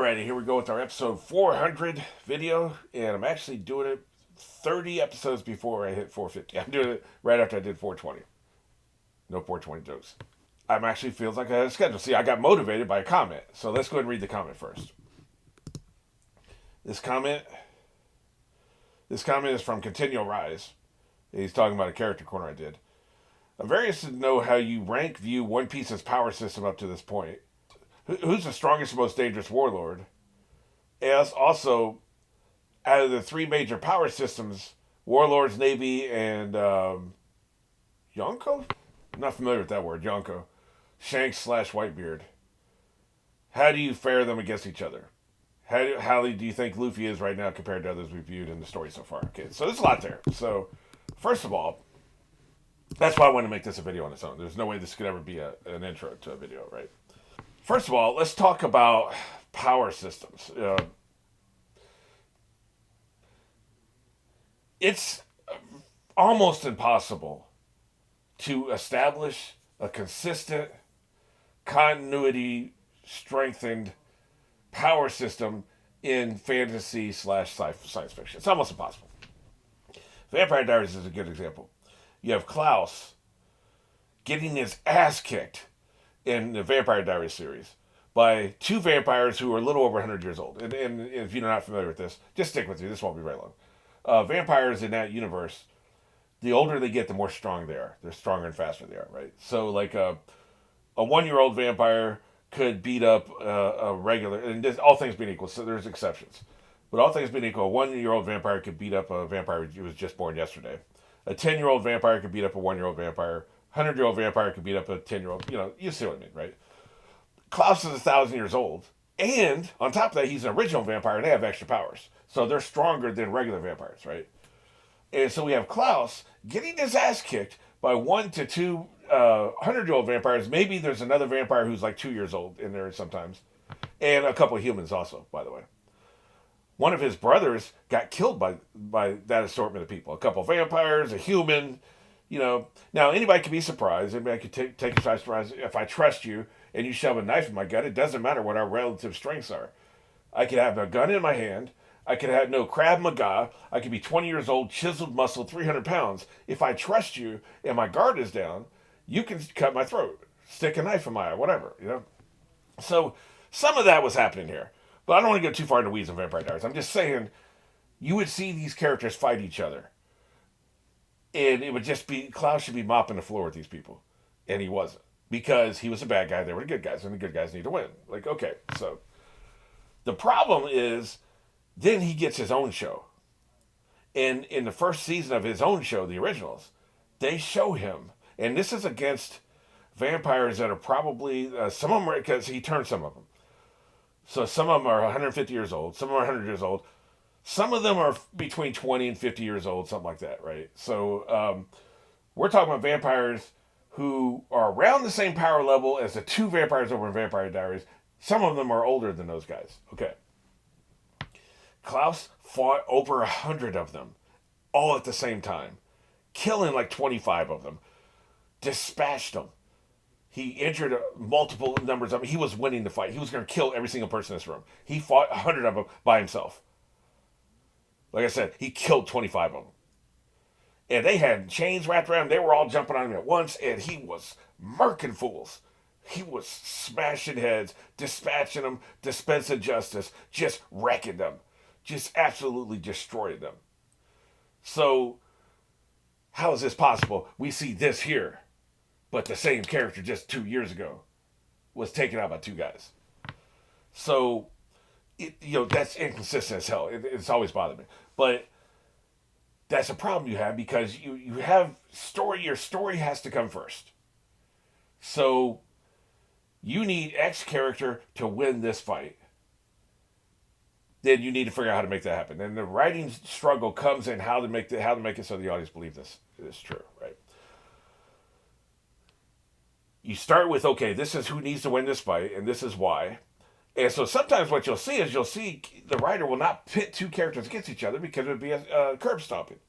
Alrighty, here we go with our episode 400 video, and I'm actually doing it 30 episodes before I hit 450. I'm doing it right after I did 420. No 420 jokes. I'm actually feels like I had a schedule. See, I got motivated by a comment, so let's go ahead and read the comment first. This comment, this comment is from Continual Rise. He's talking about a character corner I did. I'm very interested to know how you rank view One Piece's power system up to this point. Who's the strongest and most dangerous warlord? As also, out of the three major power systems, Warlords, Navy, and Yonko? I'm not familiar with that word, Yonko. Shanks / Whitebeard. How do you fare them against each other? How do you think Luffy is right now compared to others we've viewed in the story so far? Okay, so there's a lot there. So, first of all, that's why I wanted to make this a video on its own. There's no way this could ever be an intro to a video, right? First of all, let's talk about power systems. It's almost impossible to establish a consistent, continuity, strengthened power system in fantasy / science fiction. It's almost impossible. Vampire Diaries is a good example. You have Klaus getting his ass kicked in the Vampire Diaries series by two vampires who are a little over 100 years old. And if you're not familiar with this, just stick with me. This won't be very long. Vampires in that universe, the older they get, the more strong they are. They're stronger and faster they are, right? So, like a 1-year-old vampire could beat up a regular, and this, all things being equal, so there's exceptions. But all things being equal, a 1-year-old vampire could beat up a vampire who was just born yesterday. A 10-year-old vampire could beat up a 1-year-old vampire. 100-year-old vampire could beat up a 10-year-old. You see what I mean, right? Klaus is 1,000 years old. And on top of that, he's an original vampire and they have extra powers. So they're stronger than regular vampires, right? And so we have Klaus getting his ass kicked by 1 to 2 100-year-old vampires. Maybe there's another vampire who's like 2 years old in there sometimes. And a couple of humans also, by the way. One of his brothers got killed by that assortment of people. A couple of vampires, a human. Now anybody can be surprised. Anybody could take a surprise. If I trust you and you shove a knife in my gut, it doesn't matter what our relative strengths are. I could have a gun in my hand. I could have no Krav Maga. I could be 20 years old, chiseled muscle, 300 pounds. If I trust you and my guard is down, you can cut my throat, stick a knife in my eye, whatever. So some of that was happening here. But I don't want to go too far into weeds on Vampire Diaries. I'm just saying, you would see these characters fight each other. And it would just be, Klaus should be mopping the floor with these people. And he wasn't. Because he was a bad guy, they were the good guys, and the good guys need to win. Like, okay, so. The problem is, then he gets his own show. And in the first season of his own show, the originals, they show him. And this is against vampires that are probably, some of them are, because he turned some of them. So some of them are 150 years old, some of them are 100 years old. Some of them are between 20 and 50 years old, something like that, right? So we're talking about vampires who are around the same power level as the two vampires over in Vampire Diaries. Some of them are older than those guys. Okay. Klaus fought over 100 of them, all at the same time, killing like 25 of them, dispatched them. He injured multiple numbers of them. He was winning the fight. He was going to kill every single person in this room. He fought 100 of them by himself. Like I said, he killed 25 of them. And they had chains wrapped around him. They were all jumping on him at once, and he was murking fools. He was smashing heads, dispatching them, dispensing justice, just wrecking them. Just absolutely destroying them. So, how is this possible? We see this here, but the same character just 2 years ago was taken out by two guys. So, that's inconsistent as hell. It's always bothered me. But that's a problem you have because you have story. Your story has to come first. So you need X character to win this fight. Then you need to figure out how to make that happen. And the writing struggle comes in how to make it so the audience believe this is true, right? You start with, okay, this is who needs to win this fight, and this is why. And so sometimes what you'll see the writer will not pit two characters against each other because it would be a curb stomping.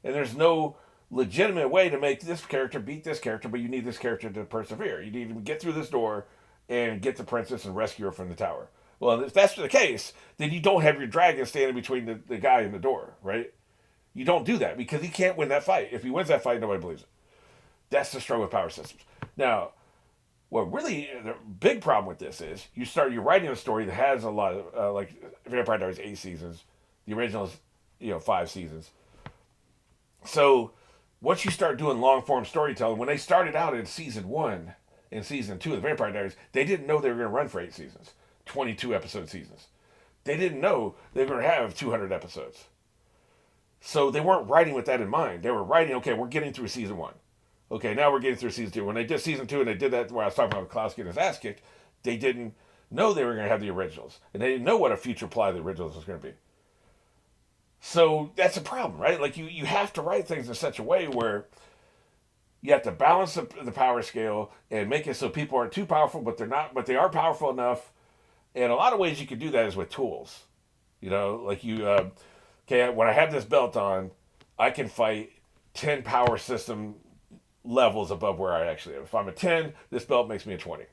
And there's no legitimate way to make this character beat this character, but you need this character to persevere. You need to get through this door and get the princess and rescue her from the tower. Well, if that's the case, then you don't have your dragon standing between the guy and the door, right? You don't do that because he can't win that fight. If he wins that fight, nobody believes it. That's the struggle with power systems. Now, what really the big problem with this is you're writing a story that has a lot of like Vampire Diaries 8 seasons, the original is 5 seasons. So once you start doing long form storytelling, when they started out in season 1 and season 2 of the Vampire Diaries, they didn't know they were going to run for 8 seasons, 22 episode seasons. They didn't know they were going to have 200 episodes. So they weren't writing with that in mind. They were writing, okay, we're getting through season 1. Okay, now we're getting through season 2. When they did season 2 and they did that where I was talking about Klaus getting his ass kicked, they didn't know they were going to have the originals. And they didn't know what a future plot of the originals was going to be. So that's a problem, right? Like you have to write things in such a way where you have to balance the power scale and make it so people aren't too powerful, but they are powerful enough. And a lot of ways you can do that is with tools. Like okay, when I have this belt on, I can fight 10 power system levels above where I actually am. If I'm a 10, this belt makes me a 20.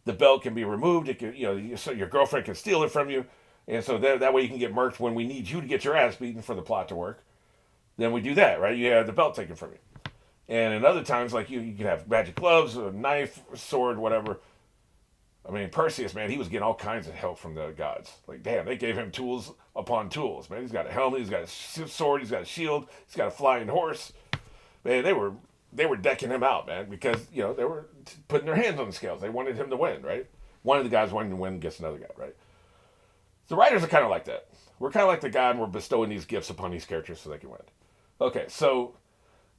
The belt can be removed. It can, so your girlfriend can steal it from you. And so that way you can get murked when we need you to get your ass beaten for the plot to work. Then we do that, right? You have the belt taken from you. And in other times, like you can have magic gloves, a knife, sword, whatever. I mean, Perseus, man, he was getting all kinds of help from the gods. Like, damn, they gave him tools upon tools, man. He's got a helmet, he's got a sword, he's got a shield, he's got a flying horse. Man, they were decking him out, man, because, they were putting their hands on the scales. They wanted him to win, right? One of the guys wanted to win against another guy, right? The writers are kind of like that. We're kind of like the God, and we're bestowing these gifts upon these characters so they can win. Okay, so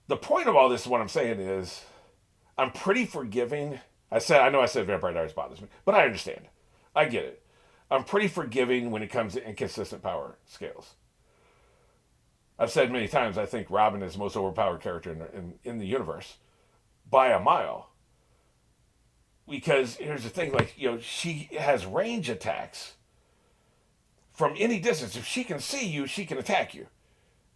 the point of all this, what I'm saying is, I'm pretty forgiving. I know I said Vampire Diaries bothers me, but I understand. I get it. I'm pretty forgiving when it comes to inconsistent power scales. I've said many times, I think Robin is the most overpowered character in the universe by a mile. Because here's the thing, like, she has range attacks from any distance. If she can see you, she can attack you.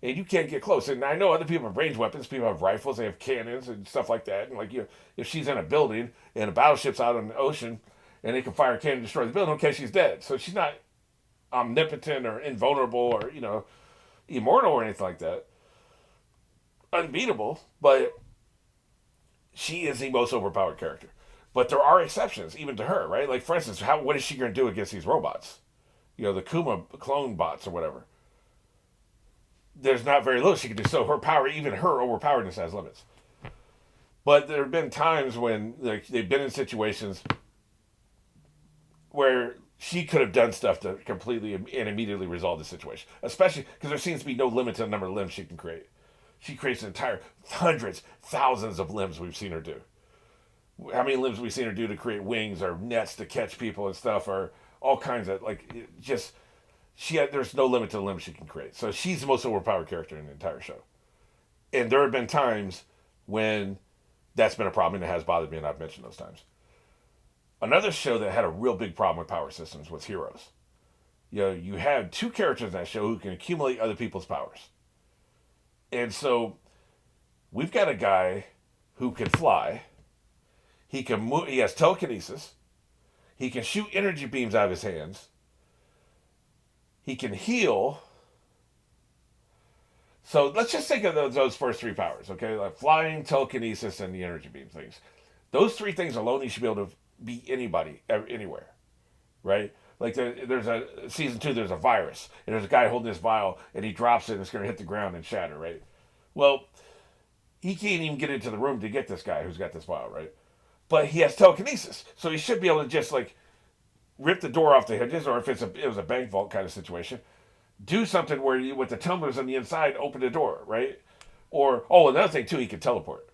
And you can't get close. And I know other people have range weapons. People have rifles. They have cannons and stuff like that. And like if she's in a building and a battleship's out on the ocean and they can fire a cannon and destroy the building, okay, she's dead. So she's not omnipotent or invulnerable or, immortal or anything like that. Unbeatable, but she is the most overpowered character. But there are exceptions, even to her, right? Like, for instance, what is she going to do against these robots? The Kuma clone bots or whatever. There's not very little she can do. So her power, even her overpoweredness has limits. But there have been times when they've been in situations where she could have done stuff to completely and immediately resolve the situation. Especially because there seems to be no limit to the number of limbs she can create. She creates an entire hundreds, thousands of limbs we've seen her do. How many limbs we've seen her do to create wings or nets to catch people and stuff, or all kinds of, there's no limit to the limbs she can create. So she's the most overpowered character in the entire show. And there have been times when that's been a problem, and it has bothered me, and I've mentioned those times. Another show that had a real big problem with power systems was Heroes. You had 2 characters in that show who can accumulate other people's powers. And so we've got a guy who can fly. He can move. He has telekinesis. He can shoot energy beams out of his hands. He can heal. So let's just think of those first 3 powers, okay? Like flying, telekinesis, and the energy beam things. Those 3 things alone, you should be able to beat anybody, anywhere, right? Like there's season 2, there's a virus, and there's a guy holding this vial, and he drops it, and it's going to hit the ground and shatter, right? Well, he can't even get into the room to get this guy who's got this vial, right? But he has telekinesis, so he should be able to just rip the door off the hinges, or if it was a bank vault kind of situation, do something where you, with the tumblers on the inside, open the door, right? Or, another thing too, he could teleport.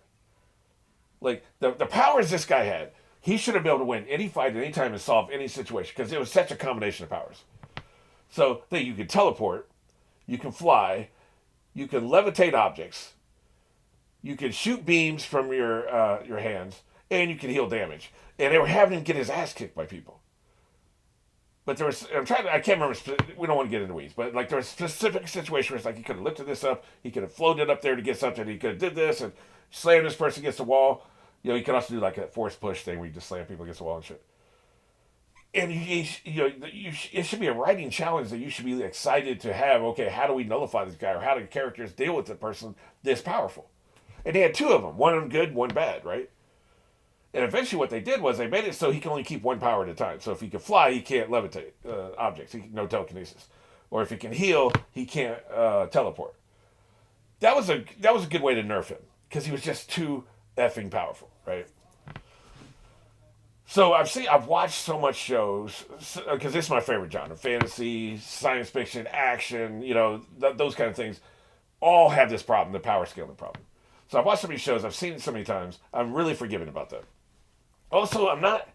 Like, the powers this guy had, he should have been able to win any fight at any time and solve any situation, because it was such a combination of powers. So, that you can teleport, you can fly, you can levitate objects, you can shoot beams from your hands, and you can heal damage. And they were having him get his ass kicked by people. But I can't remember, we don't want to get into weeds, but there was a specific situation where it's he could have lifted this up, he could have floated up there to get something, he could have did this and slammed this person against the wall. He could also do a force push thing where you just slam people against the wall and shit. And it should be a writing challenge that you should be excited to have. Okay, how do we nullify this guy, or how do characters deal with the person this powerful? And they had two of them, one of them good, one bad, right? And eventually, what they did was they made it so he can only keep one power at a time. So if he can fly, he can't levitate objects. No telekinesis. Or if he can heal, he can't teleport. That was a good way to nerf him because he was just too effing powerful, right? So I've watched so much shows because this is my favorite genre: fantasy, science fiction, action. Those kind of things all have this problem, the power scaling problem. So I've watched so many shows, I've seen it so many times. I'm really forgiving about that. Also, I'm not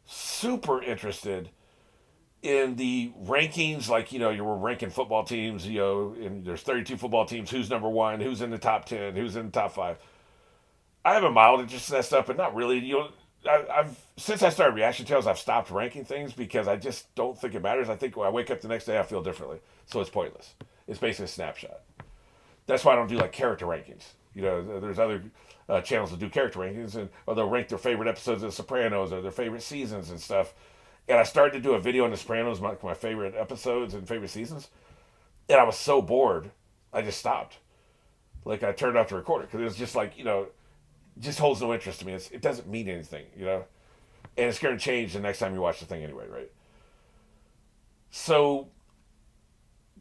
super interested in the rankings, like you're ranking football teams. And there's 32 football teams. Who's number one? Who's in the top 10? Who's in the top 5? I have a mild interest in that stuff, but not really. I've since I started reaction channels, I've stopped ranking things because I just don't think it matters. I think when I wake up the next day, I feel differently, so it's pointless. It's basically a snapshot. That's why I don't do like character rankings. There's other channels that do character rankings, or they'll rank their favorite episodes of The Sopranos or their favorite seasons and stuff. And I started to do a video on The Sopranos, my favorite episodes and favorite seasons, and I was so bored, I just stopped. Like I turned off the recorder because it was just like just holds no interest to me. It doesn't mean anything, and it's going to change the next time you watch the thing anyway, right? So,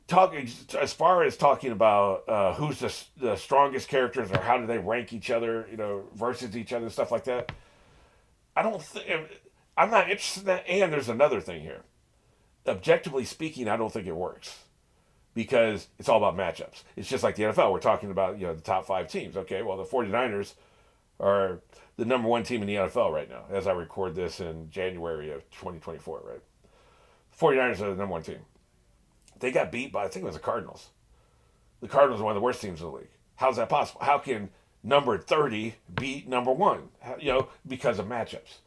talking as far as talking about who's the strongest characters or how do they rank each other, versus each other, stuff like that. I don't think I'm not interested in that. And there's another thing here. Objectively speaking, I don't think it works because it's all about matchups. It's just like the NFL. We're talking about the top 5 teams. Okay, well the 49ers are the number 1 team in the NFL right now, as I record this in January of 2024, right? 49ers are the number 1 team. They got beat by, I think it was the Cardinals. The Cardinals are one of the worst teams in the league. How's that possible? How can number 30 beat number 1? Because of matchups.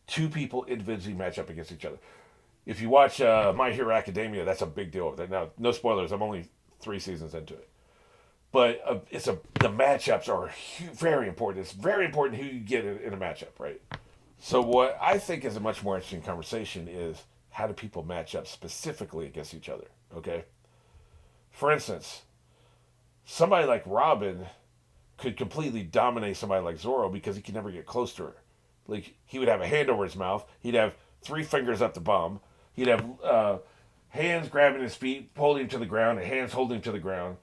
2 people individually match up against each other. If you watch My Hero Academia, that's a big deal over there. Now, no spoilers. I'm only 3 seasons into it. But the matchups are very important. It's very important who you get in a matchup, right? So what I think is a much more interesting conversation is how do people match up specifically against each other, okay? For instance, somebody like Robin could completely dominate somebody like Zorro because he could never get close to her. Like, he would have a hand over his mouth. He'd have 3 fingers up the bum. He'd have hands grabbing his feet, holding him to the ground, and hands holding him to the ground.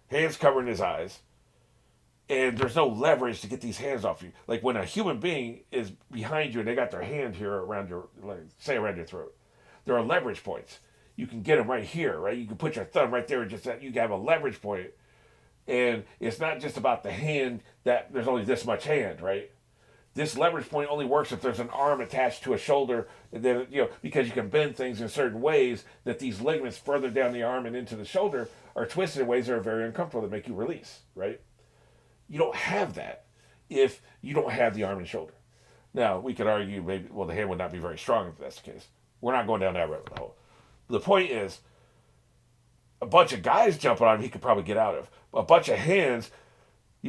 Hands covering his eyes. And there's no leverage to get these hands off you. Like when a human being is behind you and they got their hand here around your, around your throat. There are leverage points. You can get them right here, right? You can put your thumb right there and just that you can have a leverage point. And it's not just about the hand that there's only this much hand, right? This leverage point only works if there's an arm attached to a shoulder, and then because you can bend things in certain ways that these ligaments further down the arm and into the shoulder are twisted in ways that are very uncomfortable that make you release, right? You don't have that if you don't have the arm and shoulder. Now, we could argue maybe, the hand would not be very strong if that's the case. We're not going down that rabbit hole. The point is, a bunch of guys jumping on him, he could probably get out of. A bunch of hands,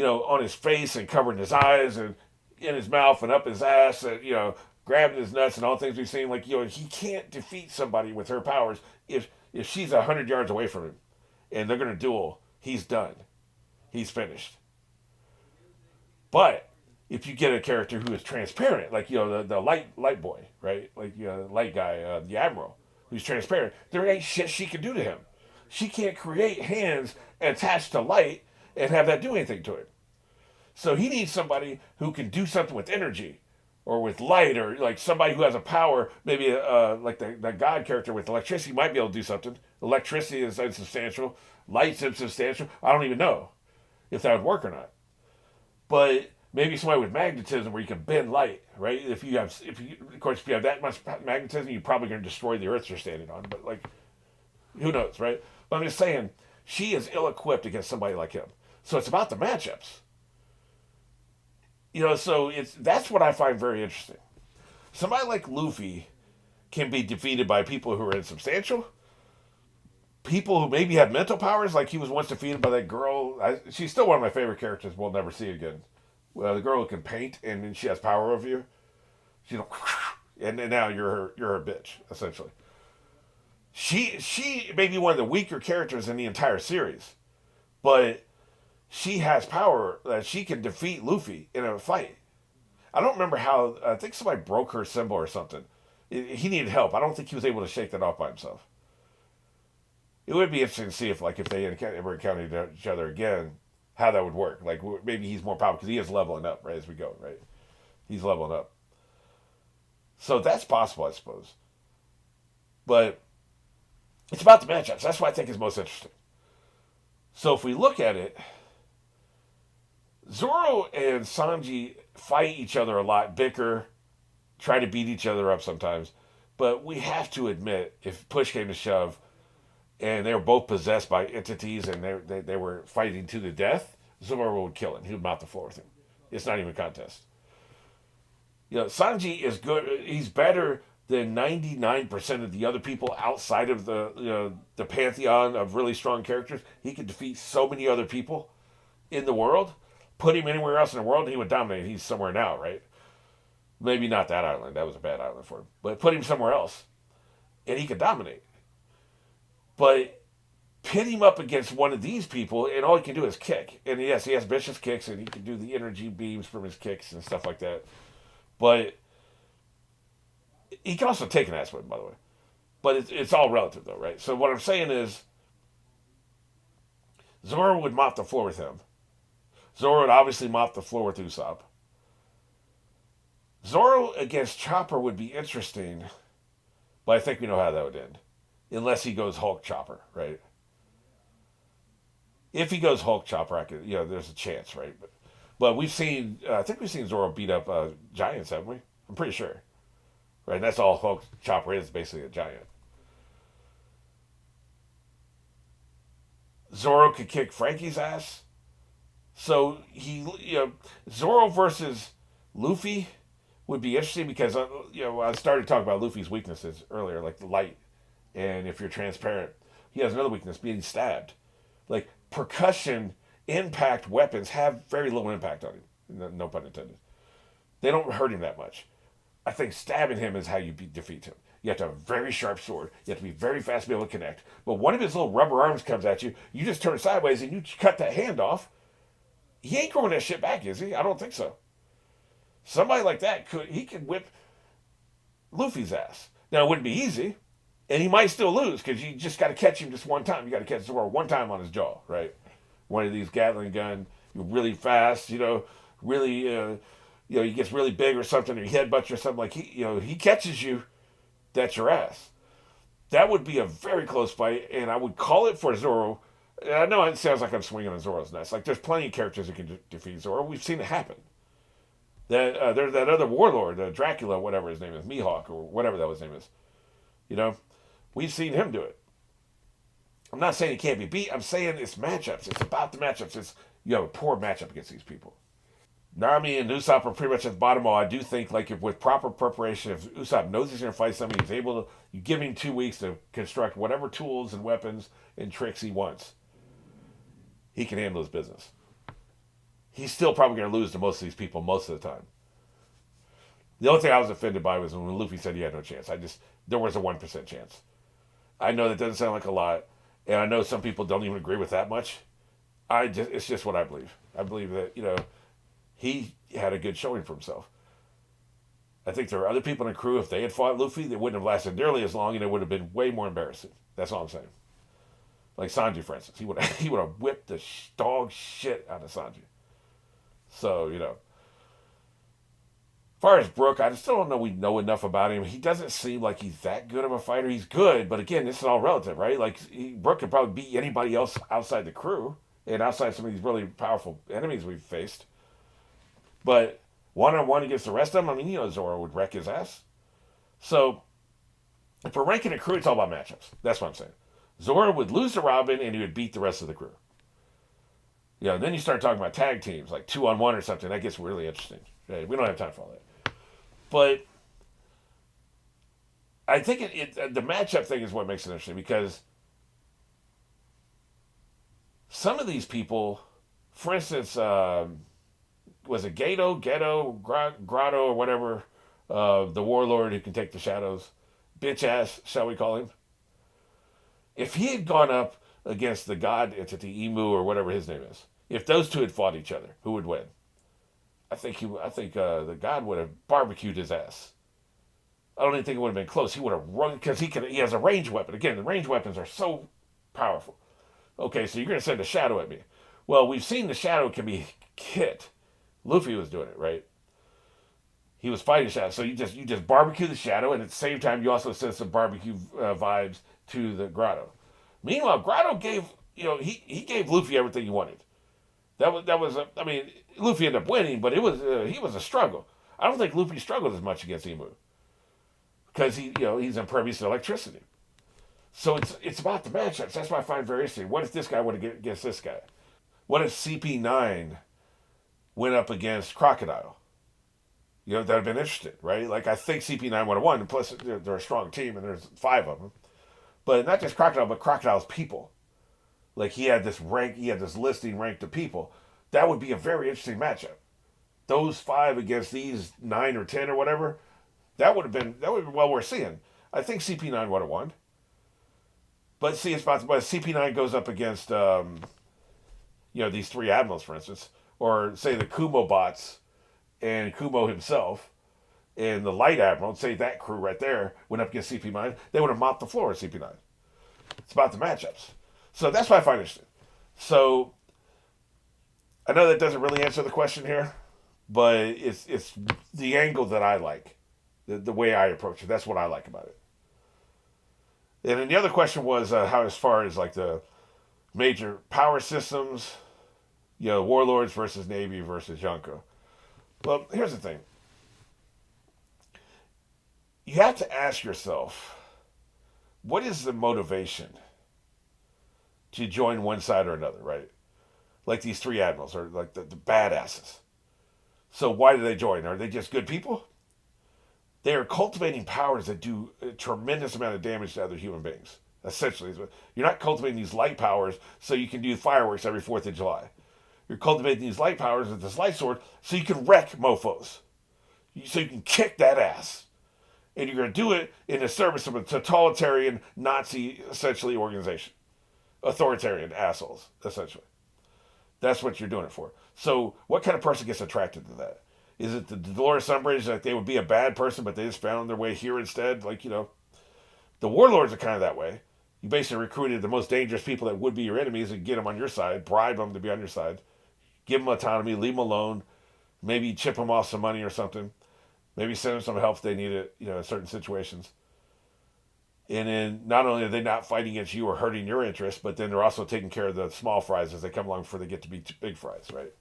on his face and covering his eyes and in his mouth and up his ass and, grabbing his nuts and all things we've seen. Like, he can't defeat somebody with her powers if she's 100 yards away from him and they're going to duel. He's done. He's finished. But if you get a character who is transparent, like, the light boy, right? Like, the light guy, the admiral, who's transparent, there ain't shit she can do to him. She can't create hands attached to light and have that do anything to him. So he needs somebody who can do something with energy or with light, or like somebody who has a power, maybe like the God character with electricity might be able to do something. Electricity is insubstantial. Light's insubstantial. I don't even know if that would work or not. But maybe somebody with magnetism where you can bend light, right? Of course, if you have that much magnetism, you're probably going to destroy the Earth you're standing on. But like, who knows, right? But I'm just saying, she is ill-equipped against somebody like him. So it's about the matchups. So that's what I find very interesting. Somebody like Luffy can be defeated by people who are insubstantial, people who maybe have mental powers, like he was once defeated by that girl. She's still one of my favorite characters we'll never see again. The girl who can paint and then she has power over you. She's and now you're her bitch essentially. She may be one of the weaker characters in the entire series, but she has power that she can defeat Luffy in a fight. I don't remember how. I think somebody broke her symbol or something. He needed help. I don't think he was able to shake that off by himself. It would be interesting to see if they ever encountered each other again, how that would work. Like maybe he's more powerful because he is leveling up right as we go. Right, he's leveling up. So that's possible, I suppose. But it's about the matchups. That's what I think is most interesting. So if we look at it, Zoro and Sanji fight each other a lot, bicker, try to beat each other up sometimes. But we have to admit, if push came to shove, and they were both possessed by entities and they were fighting to the death, Zoro would kill him. He would mount the floor with him. It's not even a contest. Sanji is good. He's better than 99% of the other people outside of the pantheon of really strong characters. He could defeat so many other people in the world. Put him anywhere else in the world, and he would dominate. He's somewhere now, right? Maybe not that island. That was a bad island for him. But put him somewhere else, and he could dominate. But pit him up against one of these people, and all he can do is kick. And yes, he has vicious kicks, and he can do the energy beams from his kicks and stuff like that. But he can also take an ass whip, by the way. But it's all relative, though, right? So what I'm saying is, Zoro would mop the floor with him. Zoro would obviously mop the floor with Usopp. Zoro against Chopper would be interesting, but I think we know how that would end. Unless he goes Hulk Chopper, right? If he goes Hulk Chopper, there's a chance, right? But I think we've seen Zoro beat up giants, haven't we? I'm pretty sure. Right? That's all Hulk Chopper is, basically a giant. Zoro could kick Frankie's ass. So Zoro versus Luffy would be interesting because I started talking about Luffy's weaknesses earlier, like the light, and if you're transparent, he has another weakness, being stabbed. Like percussion impact weapons have very little impact on him. No pun intended. They don't hurt him that much. I think stabbing him is how you defeat him. You have to have a very sharp sword. You have to be very fast to be able to connect. But one of his little rubber arms comes at you. You just turn sideways and you cut that hand off. He ain't growing that shit back, is he? I don't think so. Somebody like that could whip Luffy's ass. Now it wouldn't be easy, and he might still lose because you just got to catch him just one time. You got to catch Zoro one time on his jaw, right? One of these Gatling gun, really fast, really, he gets really big or something, or he headbutts you or something like he catches you, that's your ass. That would be a very close fight, and I would call it for Zoro. And I know it sounds like I'm swinging on Zoro's nuts. Like there's plenty of characters who can defeat Zoro. We've seen it happen. There's that other warlord, Dracula, whatever his name is, Mihawk or whatever that his name is. We've seen him do it. I'm not saying he can't be beat. I'm saying it's matchups. It's about the matchups. You have a poor matchup against these people. Nami and Usopp are pretty much at the bottom. I do think, like, if with proper preparation, if Usopp knows he's going to fight somebody, he's able to. You give him 2 weeks to construct whatever tools and weapons and tricks he wants. He can handle his business. He's still probably going to lose to most of these people most of the time. The only thing I was offended by was when Luffy said he had no chance. There was a 1% chance. I know that doesn't sound like a lot, and I know some people don't even agree with that much. It's just what I believe. I believe that, he had a good showing for himself. I think there are other people in the crew, if they had fought Luffy, they wouldn't have lasted nearly as long, and it would have been way more embarrassing. That's all I'm saying. Like Sanji, for instance. He would have whipped the dog shit out of Sanji. So, as far as Brook, I still don't know we know enough about him. He doesn't seem like he's that good of a fighter. He's good, but again, this is all relative, right? Like, Brook could probably beat anybody else outside the crew and outside some of these really powerful enemies we've faced. But one-on-one against the rest of them, Zoro would wreck his ass. So, if we're ranking a crew, it's all about matchups. That's what I'm saying. Zoro would lose to Robin, and he would beat the rest of the crew. Then you start talking about tag teams, like 2-on-1 or something. That gets really interesting. Right? We don't have time for all that. But I think the matchup thing is what makes it interesting, because some of these people, for instance, was it Gato, Grotto, or whatever, the warlord who can take the shadows, bitch ass, shall we call him? If he had gone up against the god entity, Emu or whatever his name is, if those two had fought each other, who would win? I think the god would have barbecued his ass. I don't even think it would have been close. He would have run because he has a ranged weapon. Again, the ranged weapons are so powerful. Okay, so you're going to send a shadow at me. Well, we've seen the shadow can be hit. Luffy was doing it, right? He was fighting shadow. So you just barbecue the shadow, and at the same time you also send some barbecue vibes to the grotto. Meanwhile, grotto gave he gave Luffy everything he wanted. I mean, Luffy ended up winning, but it was he was a struggle. I don't think Luffy struggled as much against Emu because he's impervious to electricity. So it's about the matchups. That's why I find very interesting. What if this guy would have get against this guy? What if CP9 went up against Crocodile? That'd have been interesting, right? Like I think CP9 would have won. And plus, they're a strong team, and there's 5 of them. But not just Crocodile, but Crocodile's people. Like he had this rank, he had this listing ranked of people. That would be a very interesting matchup. Those 5 against these 9 or 10 or whatever. That would be well worth seeing. I think CP9 would have won. But see, but CP9 goes up against these 3 admirals, for instance, or say the Kumo bots and Kumo himself and the light admiral. Say that crew right there went up against CP9. They would have mopped the floor with CP9. It's about the matchups. So that's what I find interesting. So I know that doesn't really answer the question here, but it's the angle that I like, the way I approach it. That's what I like about it. And then the other question was how, as far as like the major power systems, warlords versus navy versus Yonko. Well, here's the thing. You have to ask yourself, what is the motivation to join one side or another, right? Like these 3 admirals are like the badasses. So why do they join? Are they just good people? They are cultivating powers that do a tremendous amount of damage to other human beings. Essentially, you're not cultivating these light powers so you can do fireworks every 4th of July. You're cultivating these light powers with this light sword so you can wreck mofos. So you can kick that ass. And you're going to do it in the service of a totalitarian Nazi, essentially, organization. Authoritarian assholes, essentially. That's what you're doing it for. So what kind of person gets attracted to that? Is it the Dolores Umbridge, that they would be a bad person, but they just found their way here instead? Like, the warlords are kind of that way. You basically recruited the most dangerous people that would be your enemies and get them on your side, bribe them to be on your side, give them autonomy, leave them alone, maybe chip them off some money or something, maybe send them some help if they need it, in certain situations. And then not only are they not fighting against you or hurting your interests, but then they're also taking care of the small fries as they come along before they get to be big fries, right?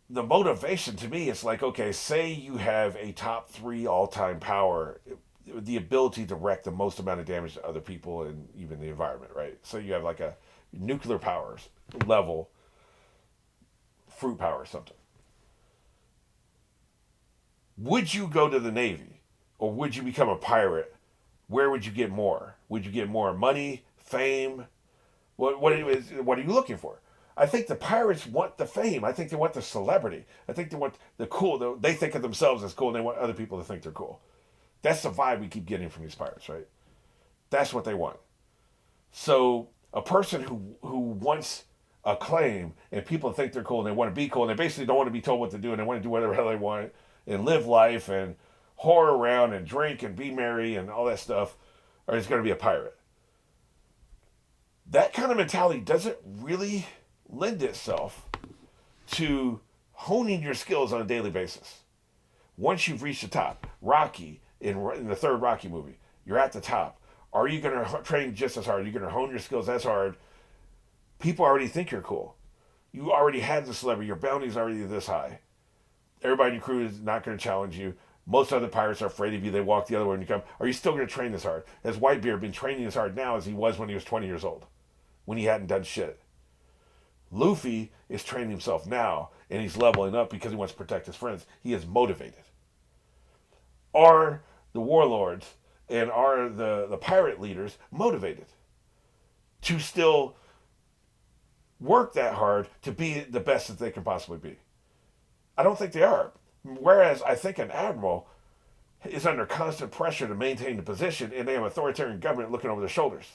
The motivation to me is like, okay, say you have a top 3 all-time power, the ability to wreak the most amount of damage to other people and even the environment, right? So you have like a nuclear powers level, fruit power or something. Would you go to the Navy or would you become a pirate? Where would you get more? Would you get more money, fame? What are you looking for? I think the pirates want the fame. I think they want the celebrity. I think they want the cool. They think of themselves as cool, and they want other people to think they're cool. That's the vibe we keep getting from these pirates, right? That's what they want. So a person who wants acclaim and people think they're cool and they want to be cool and they basically don't want to be told what to do and they want to do whatever the hell they want and live life and whore around and drink and be merry and all that stuff, or is going to be a pirate. That kind of mentality doesn't really lend itself to honing your skills on a daily basis. Once you've reached the top, Rocky, in the 3rd Rocky movie, you're at the top. Are you going to train just as hard? Are you going to hone your skills as hard? People already think you're cool. You already had the celebrity. Your bounty's already this high. Everybody in your crew is not going to challenge you. Most other pirates are afraid of you. They walk the other way when you come. Are you still going to train this hard? Has Whitebeard been training as hard now as he was when he was 20 years old? When he hadn't done shit. Luffy is training himself now, and he's leveling up because he wants to protect his friends. He is motivated. Are the warlords and are the pirate leaders motivated to still work that hard to be the best that they can possibly be? I don't think they are. Whereas I think an admiral is under constant pressure to maintain the position, and they have authoritarian government looking over their shoulders.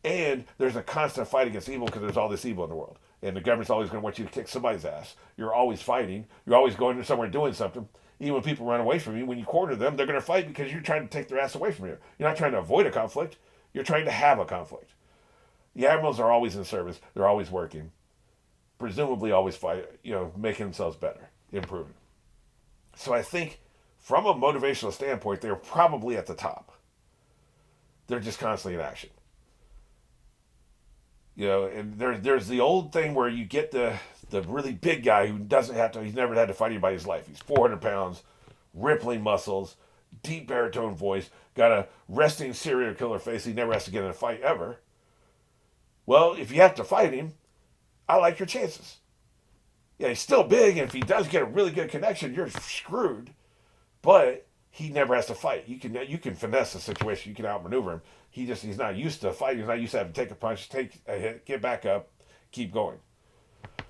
And there's a constant fight against evil because there's all this evil in the world. And the government's always going to want you to kick somebody's ass. You're always fighting. You're always going somewhere doing something. Even when people run away from you, when you corner them, they're going to fight because you're trying to take their ass away from you. You're not trying to avoid a conflict. You're trying to have a conflict. The admirals are always in service. They're always working. Presumably always fight, making themselves better, improving. So I think from a motivational standpoint, they're probably at the top. They're just constantly in action. And there's the old thing where you get the really big guy who he's never had to fight anybody in his life. He's 400 pounds, rippling muscles, deep baritone voice, got a resting serial killer face. He never has to get in a fight ever. Well, if you have to fight him, I like your chances. Yeah, he's still big, and if he does get a really good connection, you're screwed. But he never has to fight. You can finesse the situation. You can outmaneuver him. He's not used to fighting. He's not used to having to take a punch, take a hit, get back up, keep going.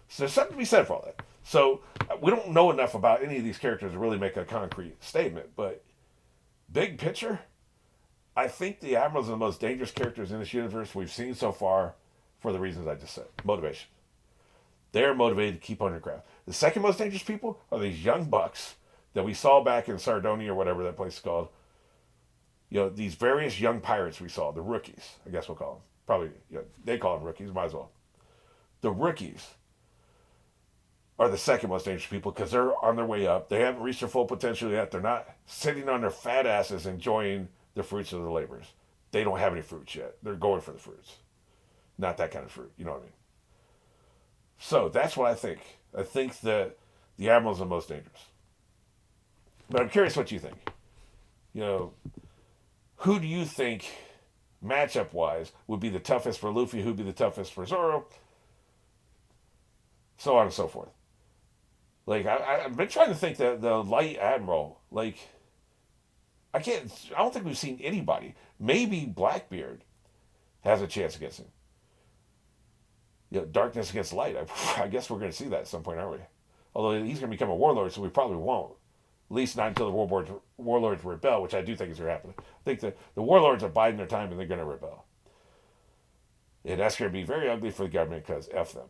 So there's something to be said for all that. So we don't know enough about any of these characters to really make a concrete statement. But big picture, I think the Admirals are the most dangerous characters in this universe we've seen so far for the reasons I just said. Motivation. They're motivated to keep on your craft. The second most dangerous people are these young bucks that we saw back in Sardinia or whatever that place is called. These various young pirates we saw, the rookies, I guess we'll call them. Probably, they call them rookies, might as well. The rookies are the second most dangerous people because they're on their way up. They haven't reached their full potential yet. They're not sitting on their fat asses enjoying the fruits of their labors. They don't have any fruits yet. They're going for the fruits. Not that kind of fruit, you know what I mean? So that's what I think. I think that the Admirals are the most dangerous. But I'm curious what you think. Who do you think, matchup-wise, would be the toughest for Luffy? Who would be the toughest for Zoro? So on and so forth. I've been trying to think that the Light Admiral, I don't think we've seen anybody. Maybe Blackbeard has a chance against him. Darkness against light. I guess we're going to see that at some point, aren't we? Although he's going to become a warlord, so we probably won't. At least not until the warlords rebel, which I do think is going to happen. I think the warlords are biding their time and they're going to rebel. And that's going to be very ugly for the government because F them.